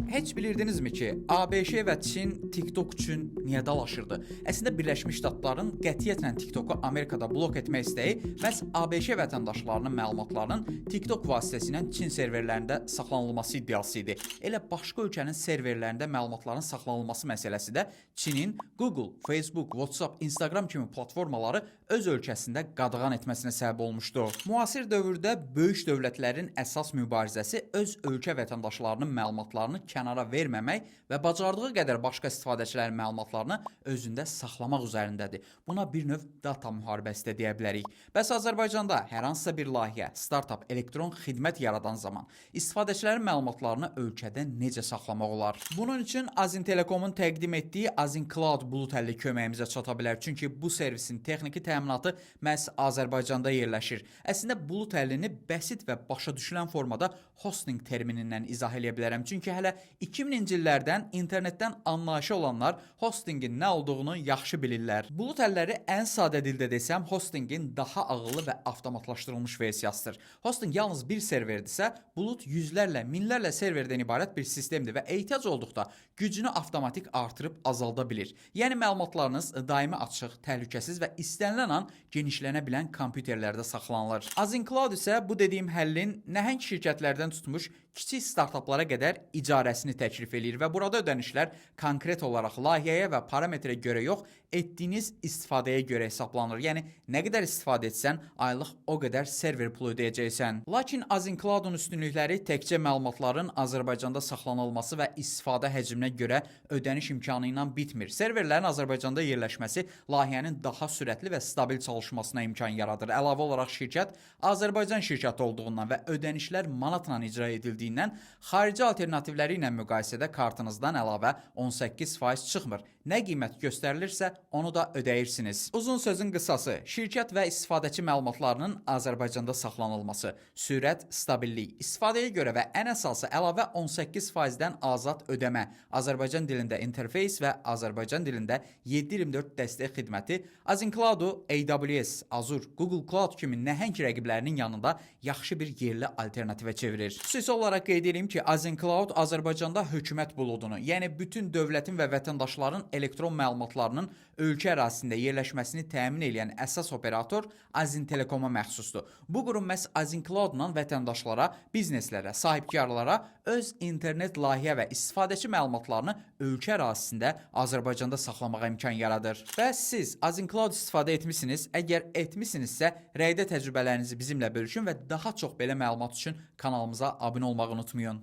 Heç bilirdinizmi ki, ABŞ və Çin TikTok üçün niyə dalaşırdı? Əslində Birləşmiş Ştatların qətiyyətlə TikToku Amerikada blok etmək istəyi məhz ABŞ vətəndaşlarının məlumatlarının TikTok vasitəsilə Çin serverlərində saxlanılması iddiası idi. Elə başqa ölkənin serverlərində məlumatların saxlanılması məsələsi də Çinin Google, Facebook, WhatsApp, Instagram kimi platformaları öz ölkəsində qadağan etməsinə səbəb olmuşdu. Müasir dövrdə böyük dövlətlərin əsas mübarizəsi öz ölkə vətəndaşlarının məlumatlarını kənara verməmək və bacardığı qədər başqa istifadəçilərin məlumatlarını özündə saxlamaq üzərindədir. Buna bir növ data müharibəsi də deyə bilərik. Bəs Azərbaycanda hər hansısa bir layihə, startup, elektron xidmət yaradan zaman istifadəçilərin məlumatlarını ölkədə necə saxlamaq olar? Bunun üçün Azin Telekomun təqdim etdiyi Azin Cloud bulut əlli köməyimizə çata bilər. Çünki bu servisin texniki təminatı məhz Azərbaycanda yerləşir. Əslində bulut əllini bəsit və başa düşülən formada hosting terminindən izah edə bilərəm. Çünki hələ 2000-ci illərdən internetdən anlayışı olanlar hostingin nə olduğunu yaxşı bilirlər. Bulut əlləri ən sadə dildə desəm, hostingin daha ağıllı və avtomatlaşdırılmış versiyasıdır. Hosting yalnız bir serverdirsə, bulut yüzlərlə, minlərlə serverdən ibarət bir sistemdir və ehtiyac olduqda gücünü avtomatik artırıb azalda bilir. Yəni məlumatlarınız daimi açıq, təhlükəsiz və istənilən an genişlənə bilən kompüterlərdə saxlanılır. Azin Cloud isə bu dediyim həllin nəhəng şirkətlərdən tutmuş kiçik startuplara qədər icarəsini təklif eləyir və burada ödənişlər konkret olaraq layihəyə və parametrə görə yox, etdiyiniz istifadəyə görə hesablanır. Yəni nə qədər istifadə etsən, aylıq o qədər server pulu ödəyəcəksən. Lakin Azin Cloud-un üstünlükləri təkcə məlumatların Azərbaycanda saxlanılması və istifadə həcminə görə ödəniş imkanı ilə bitmir. Serverlərin Azərbaycanda yerləşməsi layihənin daha sürətli və stabil çalışmasına imkan yaradır. Əlavə olaraq şirkət Azərbaycan şirkəti olduğundan və ödənişlər manatla icra edildiyindən xarici alternativləri ilə müqayisədə kartınızdan əlavə 18% çıxmır. Nə qiymət göstərilirsə, onu da ödəyirsiniz. Uzun sözün qısası, şirkət və istifadəçi məlumatlarının Azərbaycanda saxlanılması, sürət, stabillik, istifadəyə görə və ən əsası əlavə 18%-dən azad ödəmə, Azərbaycan dilində interfeys və Azərbaycan dilində 7/24 dəstək xidməti Azin Cloud-u AWS, Azure, Google Cloud kimi nəhəng rəqiblərinin yanında yaxşı bir yerli alternativə çevirir. Xüsusi olaraq qeyd edeyim ki, Azin Cloud Azərbaycanda hökumət buludunu, yəni bütün dövlətin və vətəndaşların elektron məlumatlarının ölkə ərazisində yerləşməsini təmin edən əsas operator Azin Telekoma məxsusdur. Bu qurum məhz Azin Cloud-la vətəndaşlara, bizneslərə, sahibkarlara öz internet layihə və istifadəçi məlumatlarını ölkə ərazisində Azərbaycanda saxlamağa imkan yaradır. Bəs siz Azin Cloud istifadə etmisiniz? Əgər etmisinizsə, rəydə təcrübələrinizi bizimlə bölüşün və daha çox belə məlumat üçün kanalımıza abunə olmağı unutmayın.